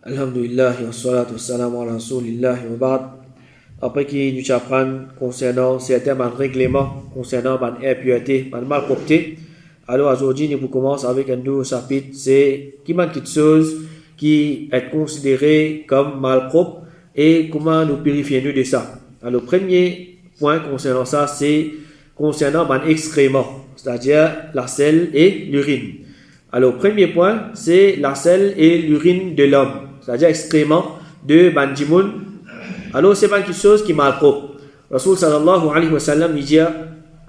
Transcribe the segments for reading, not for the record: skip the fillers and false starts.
Alhamdulillah wa salatu wa salam ala rasulillah wa ba'd. Après qui nous apprend concernant certains règlements concernant la impureté, la malpropreté. Alors aujourd'hui nous commençons avec un nouveau chapitre, c'est qui manque quelque chose qui est considéré comme malpropre et comment nous purifier nous de ça. Alors le premier point concernant ça, c'est concernant l'excrément, c'est-à-dire la selle et l'urine. Alors le premier point, c'est la selle et l'urine de l'homme, c'est-à-dire excrément de bandimoun. Alors c'est pas quelque chose qui est malpropre. Rasul sallallahu alayhi wa sallam dit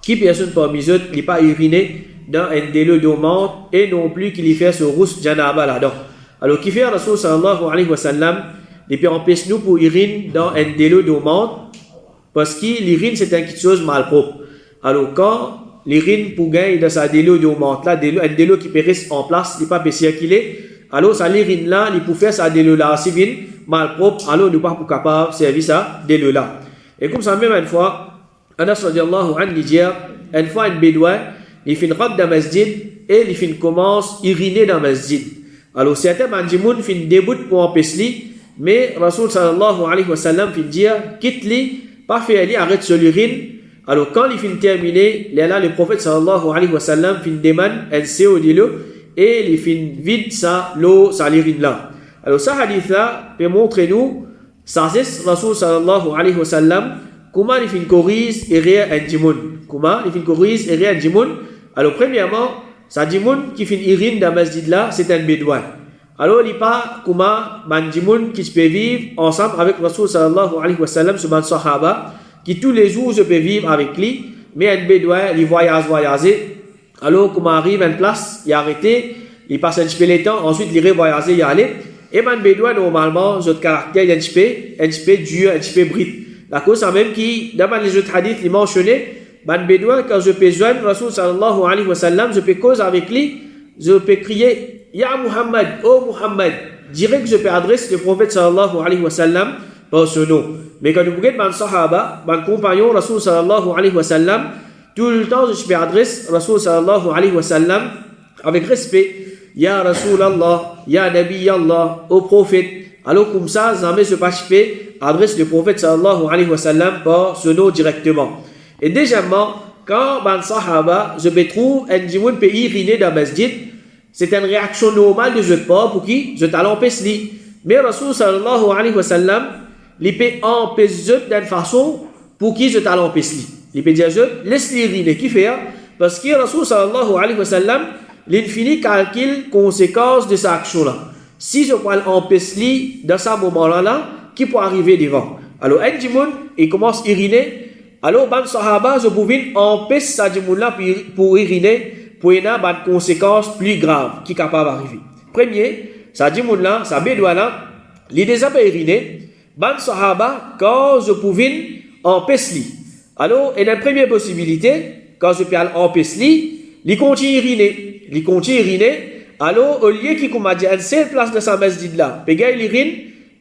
qui personne parmi eux qui n'est pas uriné dans un délai d'eau morte et non plus qu'il y fait ce rousse janaba là-dedans. Alors qui fait Rasul sallallahu alayhi wa sallam, il peut empêcher nous pour urine dans un délai d'eau morte parce que l'urine c'est quelque chose malpropre. Alors quand l'urine pour gagner dans sa délai d'eau morte là, un délai qui peut rester en place, il n'est pas circuler. Alors sa l'urine là, il peut faire sa délai là, si bien malpropre, alors nous pas pour capable servir ça délai là. Et comme ça même une fois, Anas radiyallahu anhu dit, une fois un bédouin, il fait une robe dans le masjid et il fait commence uriner dans le masjid. Alors certains mandimoun fin début pour empêcher, mais Rasul sallallahu alayhi wa sallam fin dire quitte-li, pas faire lui arrête sur l'urine. Alors quand il fin terminé, là le prophète sallallahu alayhi wa sallam fin demande un CO de l'eau et il fin vide ça l'eau ça l'urine là. Alors ce hadith là peut montrer nous ça c'est Rasul sallallahu alayhi wa sallam comment il fin corrige et rien un dimoun. Comment il fin corrige et rien un dimoun. Alors premièrement, ça dimoun qui fin urine dans le masjid là, c'est un bédouin. Alors il pas comment man dimoun qui peut vivre ensemble avec Rasul sallallahu alayhi wa sallam sur man sahaba qui tous les jours je peux vivre avec lui, mais un bédouin il voyage. Alors comment arrive à une place, il arrêté, il passe un petit peu le temps, ensuite il revoyager, il aller. Et man bédouin normalement, notre caractère est un petit peu dur, un petit peu brut. La cause c'est même qui dans les autres hadiths il mentionné man bédouin, quand je peux joindre Rasul sallallahu alayhi wa sallam, je peux causer avec lui, je peux crier Ya Muhammad, oh Muhammad, direct que je peux adresser le prophète sallallahu alayhi wa sallam par ce nom. Mais quand vous regardez man sahaba, man compagnon Rasul sallallahu alayhi wa sallam, tout le temps je peux adresser Rasul sallallahu alayhi wa sallam avec respect. Ya Rasul Allah, Ya Nabi Allah, au prophète. Alors comme ça, jamais je peux adresser le prophète sallallahu alayhi wa sallam par ce nom directement. Et deuxièmement, quand man sahaba, je me trouve un dimoun peut uriner dans le masjid, c'est une réaction normale de je pas pour qui je t'allais empêcher. Mais Rasul sallallahu alayhi wa sallam, il peut empêcher d'une façon pour qui je t'allais empêcher. Il peut dire je laisse l'uriner qui fait parce que Rasul sallallahu alayhi wa sallam, l'infini calcule conséquences de sa action là. Si je peux empêcher dans ce moment là, qui peut arriver devant. Alors un dimoun il commence à uriner. Alors, ban sahaba, je pouvais empêcher ça là pour uriner, pour y avoir des conséquences plus graves qui sont capables d'arriver. Premier, ça là, ça bédoua là, il déjà pas uriner. Ban sahaba, quand je pouvais empêcher. Alors, il y a une première possibilité, quand je peux empêcher, il continue à uriner. Alors, au lieu qu'il m'a dit une seule place de sa masjid là, il urine,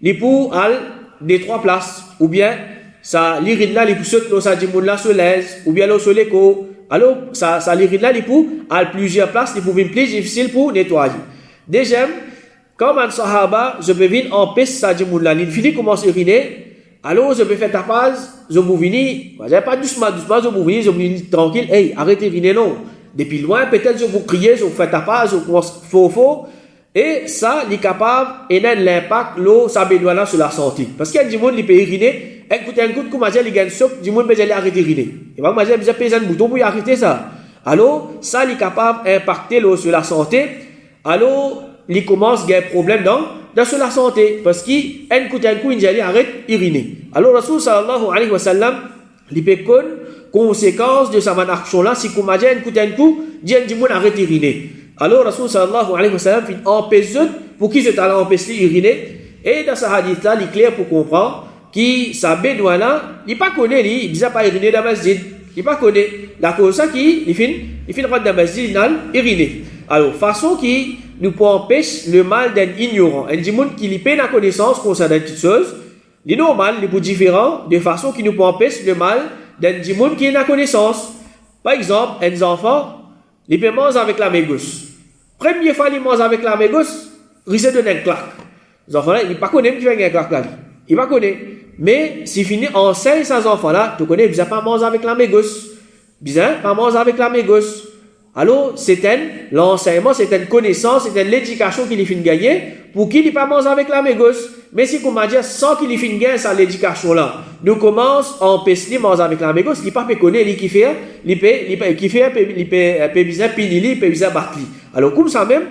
il peut aller des trois places, ou bien ça l'urine là il peut sauter l'eau ça dimoun là sur l'aise ou bien l'eau sur l'écho. Alors ça l'urine là il peut à plusieurs places il peut venir plus difficile pour nettoyer. Deuxième, comme un sahaba je peux venir empêcher ça dimoun là il finit commence à uriner. Alors je peux faire tapage, je peux venir, j'ai pas doucement je peux venir, je peux venir tranquille, hey arrêtez d'uriner non. Depuis loin peut-être je vous crier, je vous fais tapage, je commence faux. Et ça, il est capable et l'impact l'eau ça bédoit là sur la santé. Parce qu'il y a du monde qui peut uriner, un coup comme il gagne soc, du monde peut arrêter d'uriner. Et va manger besoin payer un bouton pour arrêter ça. Alors, ça il est capable d'impacter l'eau sur la santé. Alors, il commence à gagner problème dans sur la santé parce qu'il un coup il arrête d'uriner. Alors Rasul sallallahu alayhi wa sallam, il peut connaître conséquences de sa action là si comme un coup, du monde arrête d'uriner. Alors Rasul sallallahu alayhi wa sallam empêche pour qui je t'allais empêcher d'uriner. Et dans ce hadith là, il est clair pour comprendre que sa bédouin là, il pas connaît il ne pas uriner dans le masjid. Il pas connaît. La cause ça qui il fait rentrer dans le masjid, il uriner. Alors façon qui nous peut empêcher le mal d'un ignorant. Un monde qui n'a pas la connaissance concernant une chose, il est normal, il est différent de façon qui nous peut empêcher le mal d'un monde qui a la connaissance. Par exemple, un enfant, il peut manger avec la main gauche. Première fois, il mange avec la main gauche, il se donne une claque. les enfants là, ils pas connaissent qui fait avec la il pas connaît. Mais si fini enseigne ces enfants là, tu connais, ils pas manger avec la mégos. Bien, pas manger avec la mégos. Alors, l'enseignement, c'est une connaissance, c'est une l'éducation qu'il finit gagner pour qu'il ne pas manger avec la mégos. Mais si, comme on dit, sans qu'il finit gagner ça l'éducation là, nous commence à empêcher manger avec la mégos, il pas peut connaître, il fait, il peut bien pinili, il peut bien battre. Alors, comme ça même,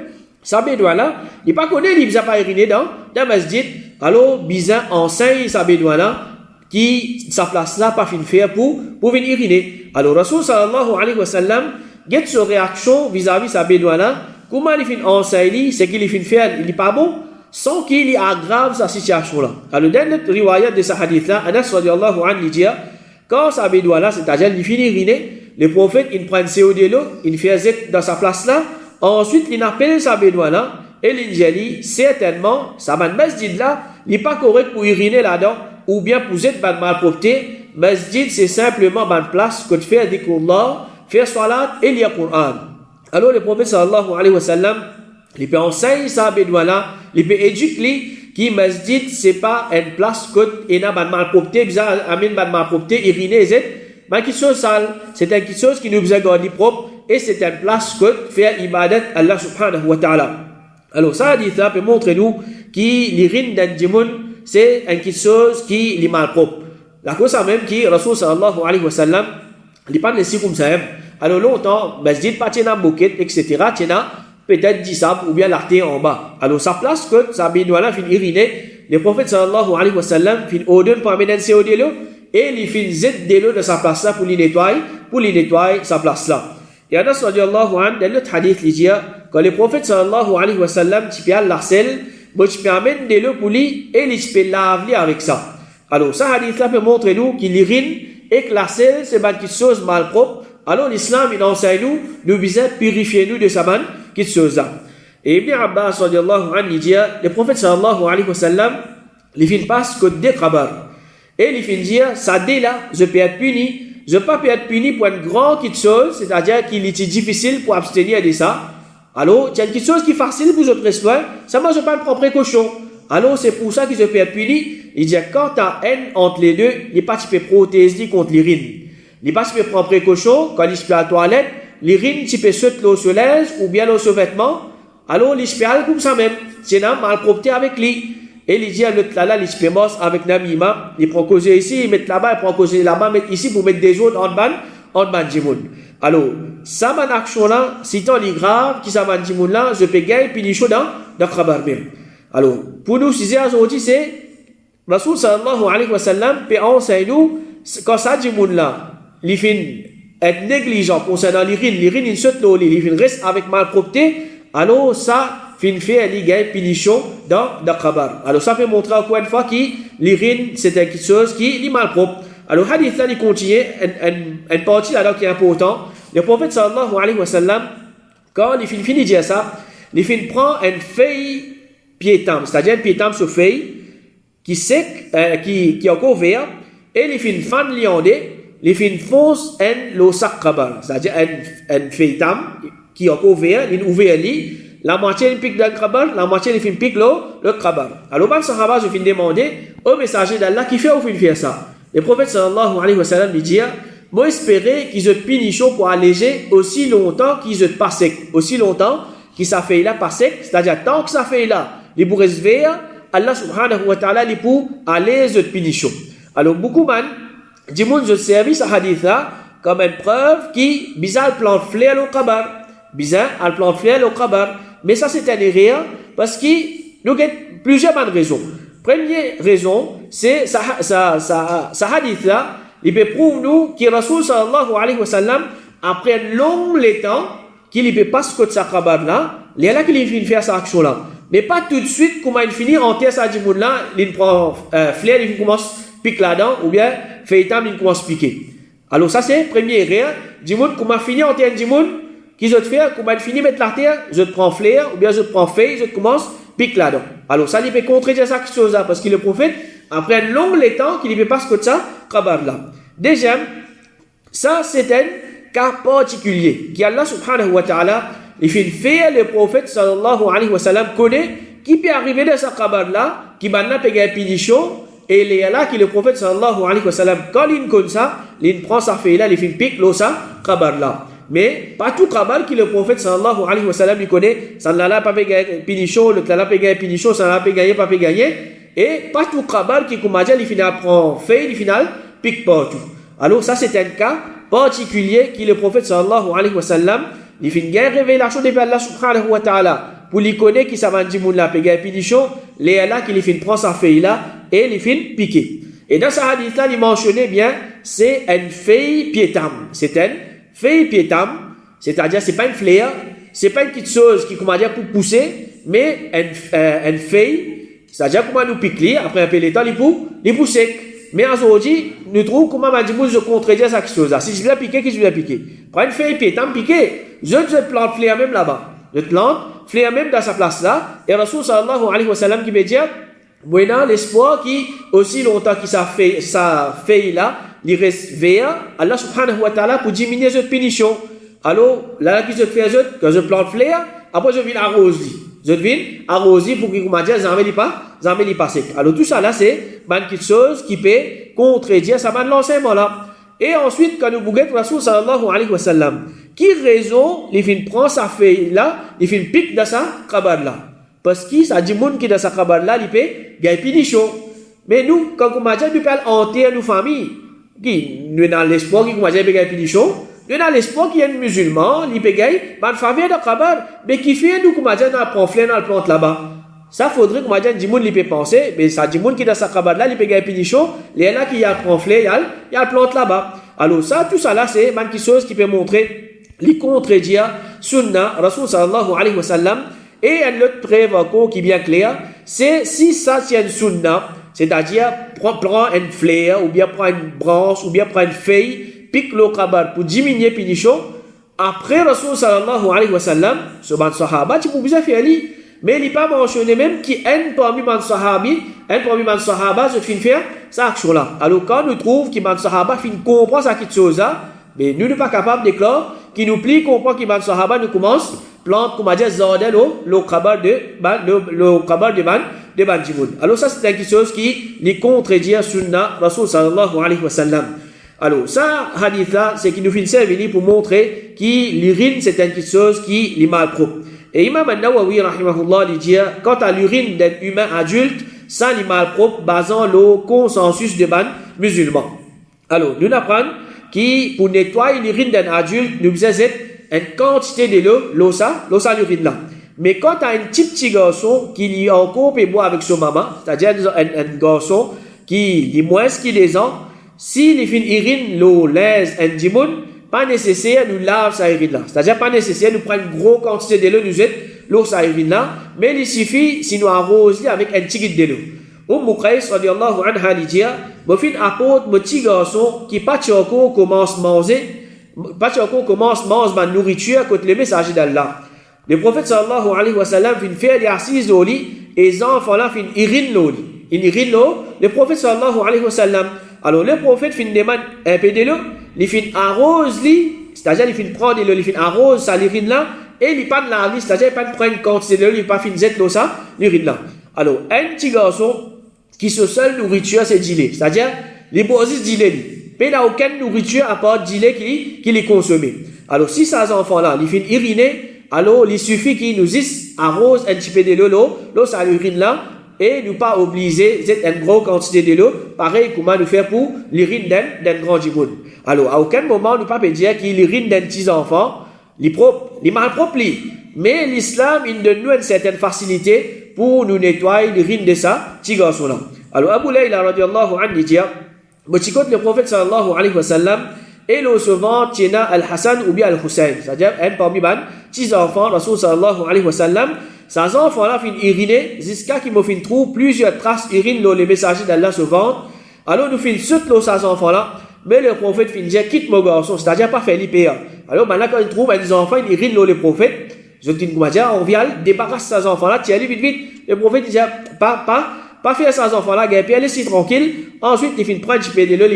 ça bédouin là, il pas connaît, il ne pas uriner dans masjid. Alors, bizarre enseigne ça bédouin là, qui sa place là pas fin faire pour venir uriner. Alors, Rasul sallallahu alayhi wa sallam, get sa réaction vis-à-vis sa bédouin là, comment il fin enseigne, c'est qu'il fin faire, il n'est pas bon, sans qu'il aggrave sa situation là. Alors, dans notre riwayat de ce hadith là, Anas radiallahu anhu dit, quand sa bédouin là, c'est-à-dire il finit uriner, le prophète, il prend CO de l'eau, il fait zet dans sa place là, ensuite, il appelle sa bédouin là, et il dit, certainement, sa masjid là, il n'est pas correct pour uriner là-dedans, ou bien pour être malpropreté. Masjid, c'est simplement une place que tu fais des cours là, faire salat et lire le Coran. Alors, le prophète sallallahu alayhi wa sallam, il peut enseigner sa bédouin là, il peut éduquer que masjid, c'est pas une place que tu as malpropreté, bizarre, amène malpropreté, uriner, etc. Mais quelque chose sale, c'est quelque chose qui nous besoin garder propre, et c'est une place que faire ibadat Allah subhanahu wa ta'ala. Alors, ça hadith là peut montrer nous que l'urine d'un djimoun, c'est quelque chose qui est mal propre. La cause même qui, Rasul sallallahu alayhi wa sallam, il pas laissé comme ça. Alors, longtemps, masjid, pas tient un bouquet, etc., tient peut-être 10 sables ou bien l'arté en bas. Alors, sa place que sa bédouin fin uriner, le prophète sallallahu alayhi wa sallam fin ordonne pour amener un CO de l'eau, et il fin zed de l'eau de sa place là pour les nettoyer sa place là. Et Anas radiallahu anhu, dans l'autre hadith, il dit, quand le prophète sallallahu alayhi wa sallam, tu peux l'arcel, tu peux amener de l'eau pour lui, et tu peux laver avec ça. Alors, ça hadith là peut montrer nous qu'il urine, et que l'arcel, c'est quelque chose mal propre. Alors, l'islam, il enseigne nous besoin purifier nous de sa quelque chose là. Et Ibn Abbas radiallahu anhu, il dit, le prophète sallallahu alayhi wa sallam, il fin passe que des khabar. Et il fin dire, ça dès là, je peux être puni. Je ne peux pas être puni pour une grande chose, c'est-à-dire qu'il est difficile pour abstenir de ça. Alors, il y a quelque chose qui est facile pour votre histoire, ça moi je prends prendre précaution. Alors, c'est pour ça que je peux être puni. Il dit, quand tu as haine entre les deux, il n'est pas tu peux protéger contre l'urine. Il n'est pas tu peux prendre précaution, quand il se peut à la toilette, l'urine, tu peux sauter l'eau sur l'aise ou bien l'eau sur vêtement. Alors, il se peut comme ça même. C'est un mal propreté avec lui. Et il dit à l'autre là, il se fait mos avec Namima, il prend cause ici, il met là-bas, il prend cause là-bas, il met ici pour mettre des autres en ban djimoun. Alors, ça man action là, si tant est grave, qui ça man djimoun là, je peux gagner, puis il chaud dans khabar même. Alors, pour nous, si c'est aujourd'hui, c'est, Rasul sallallahu alayhi wa sallam, peut enseigner nous, quand ça djimoun là, il fait être négligent concernant l'urine, il saute l'eau, il reste avec malpropreté, alors ça, fin fait il y a une punition dans khabar. Alors ça peut montrer encore une fois que l'urine c'est quelque chose qui est mal propre. Alors hadith là il continue une partie là qui est important. Le prophète sallallahu alayhi wa sallam quand il finit de dire ça, il prend une feuille piétam, c'est-à-dire une piétam sur feuille qui sec qui est encore vert et il fin fan liandé, il fin fonce un lo sac khabar, c'est-à-dire une feuille tam qui est encore vert, il ouvert li. La moitié il pique dans le khabar, la moitié il pique le khabar. Alors, le sahaba, je finis demander au messager d'Allah qui fait ou qui fait ça. Le prophète sallallahu alayhi wa sallam lui dit, moi espérais qu'ils se punissent pour alléger aussi longtemps qu'ils se pas sec. Aussi longtemps que ça fait là pas sec, c'est-à-dire tant que ça fait là, les pour rester, Allah subhanahu wa ta'ala les pour aller se punissent. Alors, beaucoup man, du monde je servis ce hadith là comme une preuve qui, bizarre plan flair au khabar. Bizarre, al plan flair au khabar. Mais ça, c'est un erreur parce qu'il y a plusieurs bonnes raisons. Première raison, c'est ça hadith-là, il peut prouver nous que Rasul sallallahu alayhi wa sallam, après un long temps, qu'il ne peut pas se côté sa khabar-là, il y a là qu'il finit faire sa action-là. Mais pas tout de suite, comment il finit en terre sa djimoun-là, il prend flair, il commence à piquer là-dedans, ou bien feitam, il commence à piquer. Alors ça, c'est première erreur. Djimoun, comment finir en terre djimoun, qui je te fais, comment il finit mettre la terre, je te prends flair, ou bien je te prends feuille, je te commence, pique là-dedans. Alors ça, il peut contredire ça, quelque chose là, parce que le prophète, après un long temps, qu'il ne peut pas se côté ça, khabar là. Deuxième, ça, c'est un cas particulier, qui Allah subhanahu wa ta'ala, il fait le prophète sallallahu alayhi wa sallam connaît, qui peut arriver dans sa cabane là, qui maintenant peut gagner punition, et il y a là qui le prophète sallallahu alayhi wa sallam, quand il comme ça, il prend sa feuille là, il fait pique l'eau ça, cabane là. Mais pas tout cabane qui le prophète sallallahu alayhi wa sallam, il connaît, ça n'a pas gagner punition, le là peut gagner punition, ça n'a pas gagner, pas gagner, et pas tout cabane qui, comme on dit, il finit prend feuille, il finit pique partout. Alors ça c'est un cas particulier qui le prophète sallallahu alayhi wa sallam, il finit gagner révélation de Allah subhanahu wa ta'ala. Pour lui connaître qui ça va dire moun la péga punition, les là qui lui fin prend sa feuille là et lui fin piquer. Et dans ce hadith là, il mentionnait bien, c'est une feuille piétam. C'est une feuille piétam, c'est-à-dire c'est pas une fleur, c'est pas une petite chose qui comment dire pour pousser, mais une feuille, c'est-à-dire comment nous piquer après un peu de temps il pousse sec. Mais aujourd'hui, nous trouvons comment m'a dit moun je contredire cette chose là. Si je vais piquer, qui je vais piquer? Prends une feuille piétam piquer, je plante fleur même là-bas. Je plante fleur même dans sa place là, et Rasul sallallahu alayhi wa sallam qui veut dire, voilà l'espoir qui, aussi longtemps que ça fait là, il reste vert, Allah subhanahu wa ta'ala pour diminuer cette punition. Alors, là, qui se fait, quand je plante fleur, après je viens arroser. Je viens arroser pour que, comment dire, j'en mets pas sec. Alors, tout ça là, c'est une chose qui peut contredire ça, l'enseignement là. Et ensuite, quand nous bouguette Rasul sallallahu alayhi wa sallam, qui raison, il fin prend sa feuille là, il fin pique dans sa cabane là. Parce que ça dit moun qui dans sa cabane là, il peut gagner punition. Mais nous, quand on m'a dit, nous parlons enterrer nos familles, qui, nous dans l'espoir qui m'a dit, gagner punition, nous dans l'espoir qu'il y a un musulman, il peut gagner, mais famille dans cabane, mais qui fait, nous, comme on dit, nous prend fleur dans le plante là-bas. Ça faudrait qu'on m'a dit, moun, il peut penser, mais ça dit moun qui dans sa cabane là, il peut gagner punition, les là qui y a prend fleur, il y a le plante là-bas. Alors ça, tout ça là, c'est une chose qui peut montrer les contredire sunna Rasul sallallahu alayhi wa sallam. Et un autre preuve encore qui est bien clair, c'est si ça tient une sunna, c'est-à-dire prend une fleur ou bien prend une branche ou bien prend une feuille, pique le kabar pour diminuer punition. Après Rasul sallallahu alayhi wa sallam, ce ban sahaba tu peux bien faire lui, mais il n'est pas mentionné même qui un parmi man sahaba je fin faire ça action là. Alors quand nous trouve qui man sahaba fin comprend ça qui chose là, mais nous ne sommes pas capables de déclarer qui nous plie, comprend qui man sahaba nous commence plante comme a dit zardel le kabar de ban jimoun. Alors ça c'est quelque chose qui les contredit sunna Rasul sallallahu alayhi wa sallam. Alors ça hadith là c'est qui nous fait servir pour montrer que l'urine c'est quelque chose qui est mal propre. Et Imam An-Nawawi rahimahullah il dit quant à l'urine d'un humain adulte ça est mal propre basant le consensus de ban musulman. Alors nous apprenons qui pour nettoyer l'urine d'un adulte nous faisons une quantité de l'eau ça l'urine là. Mais quand tu as un petit garçon qui est encore peut boire avec son maman, c'est-à-dire un garçon qui est moins que des ans, si les fin urine l'eau l'aise un dimoun, pas nécessaire nous lave sa urine là. C'est-à-dire pas nécessaire nous prendre une grosse quantité de l'eau nous jette l'eau sa urine là, mais il suffit si nous arroser avec un petit guide de l'eau. Qais radiyallahu anha li dit, mon fin apporte mon petit garçon qui pas encore commence manger ma nourriture contre le messager d'Allah. Le prophète sallallahu alayhi wa sallam fin fait des assises au lit et les enfants là fin irine l'eau. Il irine l'eau, le prophète sallallahu alayhi wa sallam. Alors le prophète fin demande un peu de l'eau, il fin arrose lui, c'est-à-dire il fin prendre de l'eau, il fin arrose sa l'urine là et il pas de la vie, c'est-à-dire il pas prendre une quantité de l'eau, il pas fin zette l'eau ça, l'urine là. Alors un petit garçon qui se seule nourriture c'est dilé, c'est-à-dire les bosses dilé. Mais il n'a aucune nourriture à part dilé qu'il est consommé. Alors si ces enfants là, ils finissent uriner, alors il suffit qu'ils nous arrose un petit peu de l'eau ça l'urine là, et nous pas obliger une grosse quantité de l'eau, pareil comment nous faire pour l'urine d'un grand djimoun. Alors à aucun moment nous pas peut dire qu'il l'urine d'un petit enfant, il mal propre mais l'islam il donne nous une certaine facilité pour nous nettoyer l'urine de ça petit garçon là. Alors Abu Layla radiyallahu anhu dit le prophète sallallahu alayhi wa sallam et le souvent tiena al-Hassan ou bien al-Hussein, c'est-à-dire un parmi les petits enfants Rasul sallallahu alayhi wa sallam. Ces enfants là fin uriner jusqu'à qu'ils me fin trouver plusieurs traces urine dans les messagers d'Allah se vendent. Alors nous fin suite ces enfants là, mais le prophète fin dire quitte mon garçon, c'est-à-dire pas faire l'IPA. Alors maintenant quand il trouve des enfants ils urine dans le prophète, je dis comment dire, on vient débarrasser ces enfants là, tiens vite. Le prophète dit pas faire ces enfants là, puis aller si tranquille. Ensuite il fin prendre un peu de l'eau,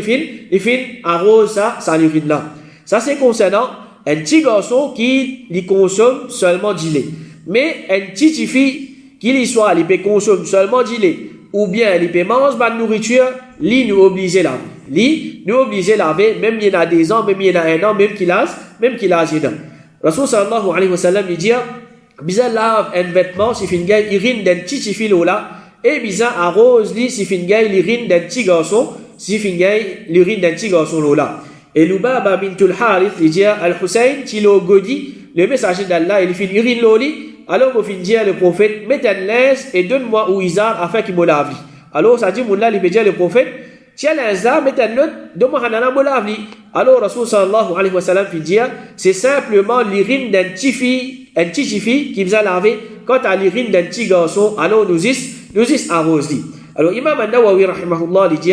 il fin arrose ça l'urine là. Ça c'est concernant un petit garçon qui consomme seulement du lait. Mais une petite fille qu'il soit, il peut consommer seulement du lait, ou bien il peut manger de nourriture, lui nous oblige à laver. Lui nous oblige à laver, même il y en a des ans, même il y en a un an, même qu'il a un an. Rasul sallallahu alayhi wa sallam, il dit, bisa lave un vêtement, si fin gay, irine d'un petit filo là, et bisa arrose li, si fin gay, l'urine d'un petit garçon, si fin gay, l'urine d'un petit garçon là. Et Lubaba bintul Harith, il dit, Al-Hussein, Tilo Godi, le messager d'Allah, il fait urine loli, alors au fin dire le prophète, mets un linge et donne-moi où Izar afin qu'il me lave. Alors ça dit, Moula, il peut dire le prophète, tiens linge là, mets un autre, donne-moi un me lave. Alors Rasul sallallahu alayhi wa sallam fait dire, c'est simplement l'urine d'un petit fille qui vous a lavé, quant à l'urine d'un petit garçon, alors nous is arrose. Alors Imam An-Nawawi rahimahullah, il dit,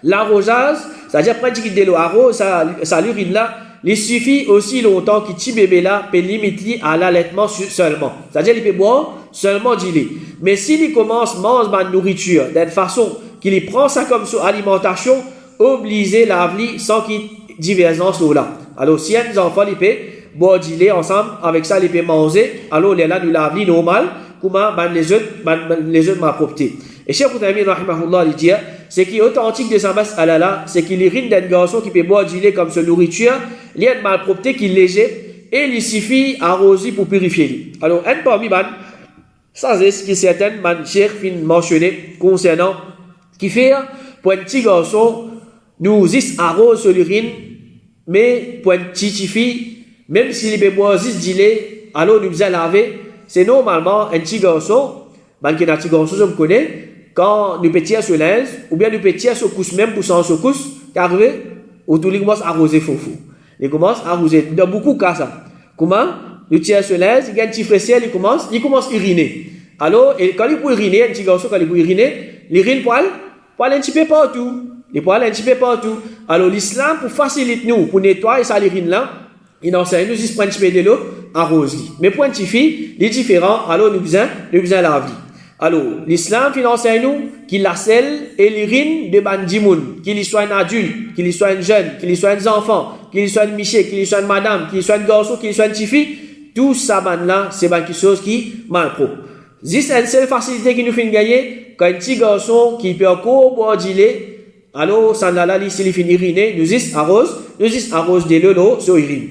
l'arrosage, c'est-à-dire pratiquer de l'eau arrose, ça l'urine là, il suffit aussi longtemps que petit bébé là peut limiter à l'allaitement seulement. C'est-à-dire il peut boire seulement du lait. Mais s'il commence à manger de nourriture d'une façon qu'il prend ça comme alimentation, obligé laver sans qu'il divergence là. Alors si un enfant il peut boire du lait ensemble avec ça il peut manger, alors il est là nous laver normal, comment les autres m'a propté. Et Cheikh Uthaymeen rahimahullah il dit, c'est qui est authentique de sa masse alala, c'est qu'il urine d'un garçon qui peut boire du lait comme sa nourriture, il y a une malpropreté qui est léger, et il suffit arroser pour purifier. Alors, un parmi ça c'est ce que certaines Cheikh fin mentionné concernant, qui fait, pour un petit garçon, nous arrose sur l'urine, mais pour une petite fille, même s'il peut boire du lait, alors nous allons laver, c'est normalement un petit garçon, qui est un petit garçon, je me connais, quand nous pétions sur linge, ou bien nous pétions sur couche même pour sans secousse, car où tout le monde commence à arroser faux. Il commence à arroser. Dans beaucoup de cas, ça. Comment? Nous tirons sur linge, il y a un petit fraisier, il commence à uriner. Alors, quand il peut uriner, un petit garçon, quand il peut uriner, l'urine poil un petit peu partout. Les poils un petit peu partout. Alors, l'islam, pour faciliter nous, pour nettoyer ça l'urine là, il enseigne nous juste prendre un petit peu de l'eau, arrose. Mais pour un petit fille, il est différent, alors nous besoin laver. Alors, l'islam enseigne nous qu'il la selle et l'urine de bandimoun, qu'il soit un adulte, qu'il soit un jeune, qu'il soit un enfant, qu'il soit un miché, qu'il soit une madame, qu'il soit un garçon, qu'il soit une petite fille, tout ça là, c'est quelque chose qui mal propre. C'est une seule facilité qui nous fait gagner, quand un petit garçon qui peut encore boire du lait, alors, ça là, s'il finit uriner, nous arrose de l'eau sur urine.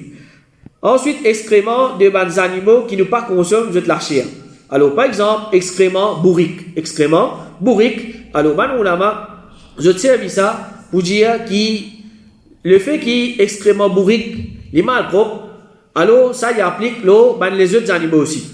Ensuite, excréments de bandes animaux qui ne pas consomment de la chair. Alors, par exemple, excréments bourriques. Alors, je tiens ça pour dire que le fait qu'il excréments bourriques, les mal propres, alors, ça y applique les autres animaux aussi.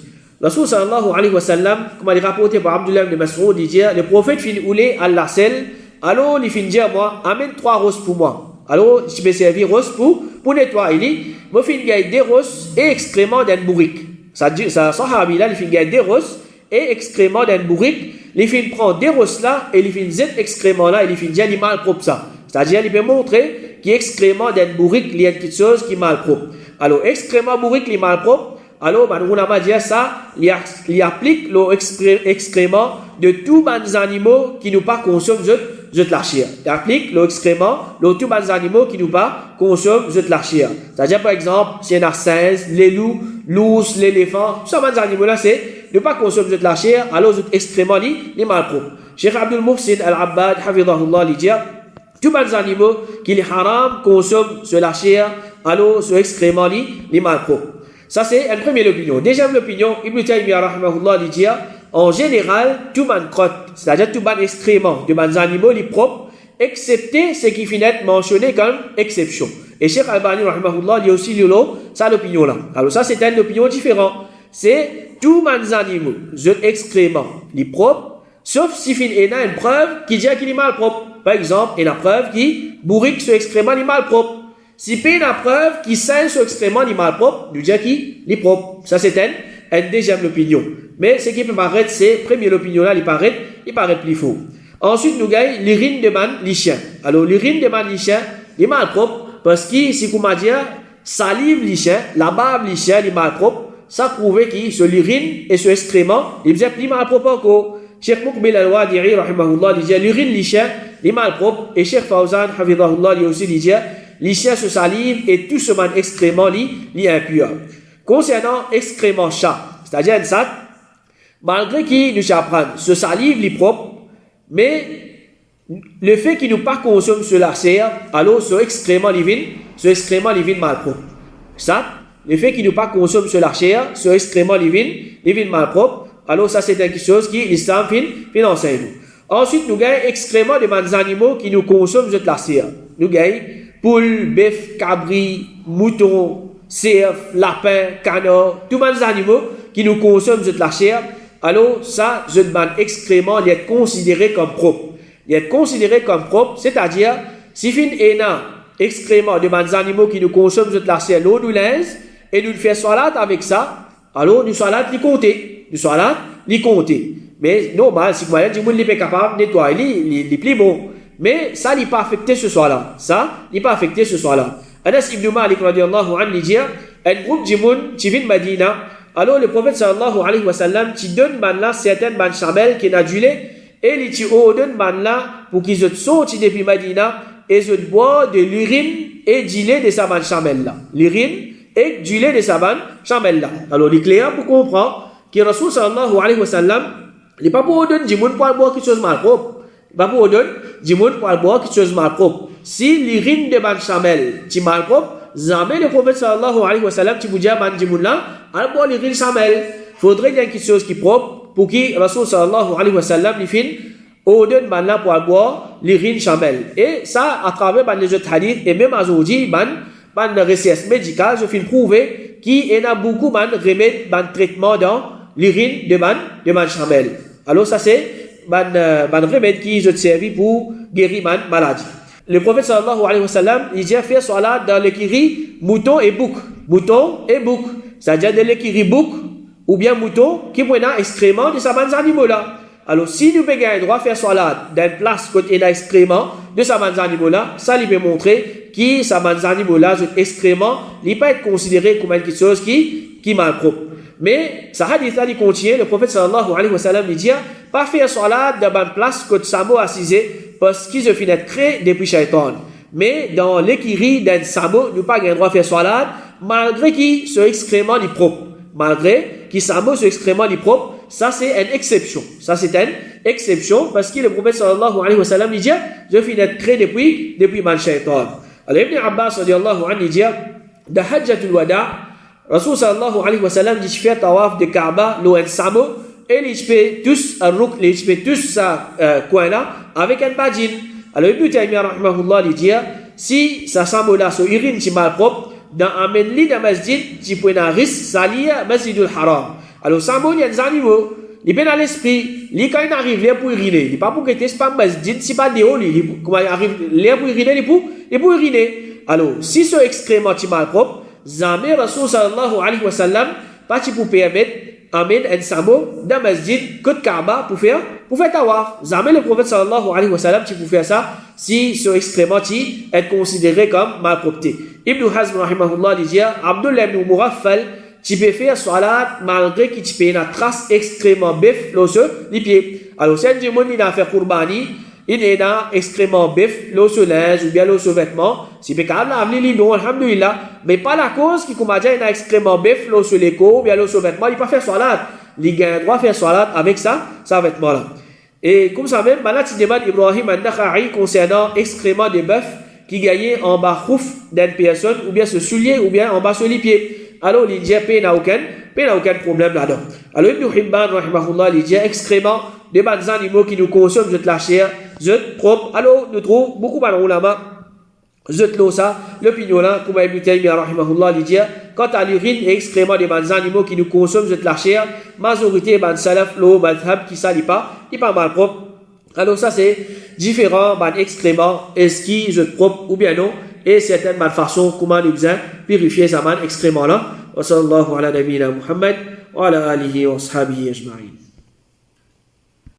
Rasul sallallahu alayhi wa sallam, comme il est rapporté par Abdullah ibn Mas'ud, il dit, le prophète finit oulé à la selle, alors, il finit dire, moi, amène 3 roses pour moi. Alors, je vais servir roses pour nettoyer. Il dit, moi, je finis des roses et excréments d'un bourrique. Ça sahabi là, il finit des roses et excréments d'un bourrique. Il finit prendre des roses là et il finit cet excrément là et il finit dire, il est mal propre ça. C'est-à-dire, il peut montrer qu'excrément d'un bourrique, il y a quelque chose qui est mal propre. Alors, excrément bourrique, il est mal propre. Alors, on a dit ça, il applique l'excrément de tous les animaux qui ne pas consomment de la chair. Il applique l'excrément de tous les animaux qui ne pas consomment de la chair. C'est-à-dire, par exemple, si il y a singe, les loups, l'ours, l'éléphant, tous ces animaux-là, c'est ne pas consommer de la chair, alors l'excrément, il est mal propre. Cheikh Abdul Muhsin Al-Abbad, hafidhahullah, il dit, tous les animaux qui est haram consomment de la chair, alors l'excrément, il est mal propre. Ça, c'est une première opinion. Deuxième opinion, Ibn Taymiyyah, rahimahullah, il dit, en général, tout le crotte, c'est-à-dire tout le excrément de les animaux, les propres, excepté ce qui finit mentionné comme exception. Et Cheikh Albani, rahimahullah, il y a aussi ça l'opinion là. Alors ça, c'est une opinion différente. C'est tous les animaux, les excréments, les propres, sauf si il y a une preuve qui dit qu'il est mal propre. Par exemple, il y a une preuve qui bourrique ce excrément, il est mal propre. Si il y a une preuve qui saigne ce excrément, il est mal propre, nous dit qu'il est propre. Ça, c'est une deuxième opinion. Mais ce qui peut paraître, c'est, première opinion là, il paraît plus faux. Ensuite, nous gagnons l'urine de les chiens. Alors, l'urine de les chiens, il est mal propre, parce que, si vous m'avez dit, salive les chiens, la bave les chiens, il est mal propre, ça prouve que ce l'urine et ce excrément, il est plus mal propre encore. Cheikh Moukbil al-Wadi'i, rahimahullah, dit, l'urine les chiens, il est mal propre, et Cheikh Fawzan, hafidhahullah, il aussi dit, les chiens se salivent et tout ce excrément, il est impur. Concernant excrément chat, c'est-à-dire, ça, malgré qu'il nous apprend, ce salive est propre, mais le fait qu'il nous pas consomme ce lacet, alors ce excrément divin mal propre. Ça, le fait qu'il nous pas consomme ce lacet, ce excrément divin mal propre, alors ça c'est quelque chose qui l'islam fin enseigne nous. Ensuite, nous gagnons excrément des animaux qui nous consomment cette lacet. Nous gagnons poule, bœuf, cabri, mouton, cerf, lapin, canard, tous les animaux qui nous consomment cette lacet. Alors ça, je demande excrément d'être considéré comme propre. D'être considéré comme propre, c'est-à-dire, si fin ena excrément de des animaux qui nous consomment cette lacet, l'eau nous laisse, et nous fait salade avec ça, alors nous salade les compter. Nous salade les compter. Mais normal, si vous voyez, du monde n'est pas capable de nettoyer, les plus bon. Mais ça n'est pas affecté ce soir-là. Ça n'est pas affecté ce soir-là. Anas ibn Malik radiallahu anhu dit, un groupe de monde qui vient de Medina, alors le prophète sallallahu alayhi wa sallam, qui donne là certaines ban chamelles qui n'a du lait, et les qui ordonne là pour qu'ils se sortent depuis Medina, et se boivent de l'urine et du lait de sa ban chamelle là. L'urine et du lait de sa ban chamelle là. Alors, les clairs pour comprendre que Rasul sallallahu alayhi wa sallam, il n'est pas pour ordonner du monde pour boire quelque chose mal propre. Il n'est pas pour ordonner du monde pour boire quelque chose mal propre. Si l'urine de ban chamelle est mal propre, jamais le prophète sallallahu alayhi wa sallam, tu vous dis à ban du monde là, al boire l'urine chamelle. Il faudrait qu'il y ait quelque chose qui est propre pour qui Rasul sallallahu alayhi wa sallam, il fin, ordonne ban là pour boire l'urine chamelle. Et ça, à travers ban les autres hadiths, et même aujourd'hui, ban recherche médicale, je fin prouver qu'il y a beaucoup de remèdes, de traitement dans l'urine de ban chamelle. Alors ça c'est ban remède qui je servi pour guérir ban maladie. Le prophète sallallahu alayhi wa sallam, il dit faire salade dans l'écurie mouton et bouc. Mouton et bouc. C'est-à-dire de l'écurie bouc ou bien mouton qui prennent excrément de sa ban animaux là. Alors si nous pouvons avoir droit à faire salade dans une place côté d'un excrément de sa ban animaux là, ça lui peut montrer que sa ban animaux là, cet excrément, il peut être considéré comme quelque chose qui est mal propre. Mais, ça hadith là, il contient, le prophète sallallahu alayhi wa sallam, il dit, pas faire salade dans une place que Samo assisé, parce qu'ils se finissent créer depuis Shaitan. Mais, dans l'écurie d'un Samo, nous pas le droit à faire salade, malgré qu'il ce excrément est propre. Malgré qu'il Samo ce excrément est propre, ça c'est une exception. Ça c'est une exception, parce que le prophète sallallahu alayhi wa sallam, il dit, je finis créer depuis man Shaitan. Alors, Ibn Abbas, radiallahu anhu, il dit, de Hajjatul Wada', Rasul sallallahu alayhi wa sallam dit fait tawaf de Kaaba, l'eau en samo, et il fait tous un rouk, il fait tous ça coin là avec un badjin. Alors Ibn Taymiyyah rahimahullah il dit si ça samo là so urine qui mal propre dans amène li dans masjid qui peut na ris salia masjidul haram. Alors samo il y a des animaux, il peut dans l'esprit, li quand il arrive là pour uriner, il pas pour que t'es pas masjid, si pas déo li comment il arrive là pour uriner, il pour uriner. Alors si ce excrément qui mal propre jamais Rasul sallallahu alayhi wa sallam pas pour permettre amène un samo dans masjid que Kaaba pour faire tawaf. Jamais le prophète sallallahu alayhi wa sallam qui pour faire ça si ce excrément qui est considéré comme malpropreté. Ibn Hazm rahimahullah dit Abdullah ibn Mughaffal tu peux faire salat malgré qu'il tu peux une trace excrément bœuf les pieds. Alors si un monde il a fait qurbani il est dans excrément bœuf, l'eau sur linge ou bien l'eau sur vêtements. Si peut capable laver les non, alhamdoulilah. Mais pas la cause qui commence à excrément bœuf, l'eau sur l'écho ou bien l'eau sur vêtements, il peut faire salade. Il a droit faire salade avec ça vêtement là. Et comme ça même, maintenant tu demandes Ibrahim an-Nakha'i concernant excrément de bœuf qui gagnait en bas rouf d'une personne ou bien ce soulier ou bien en bas sur les pieds. Alors il dit il n'a aucun problème là-dedans. Alors Ibn Hibban rahimahullah il dit excrément des animaux qui nous consomment de la chair, de propre. Alors nous trouvons beaucoup de ulama, de l'eau ça, l'opinion là, comme Ibn Taymiyyah rahimahullah il dit quant à l'urine et excrément des animaux qui nous consomment de la chair, majorité ban salaf l'eau madhab qui salit pas, il pas mal propre. Alors ça c'est différent ban excrément, est-ce qui je propre ou bien non, et certaines malfaçons comment nous besoin purifier ça ban excrément là. Wa sallallahu ala nabiyyina Muhammad wa ala alihi wa ashabihi ajma'in.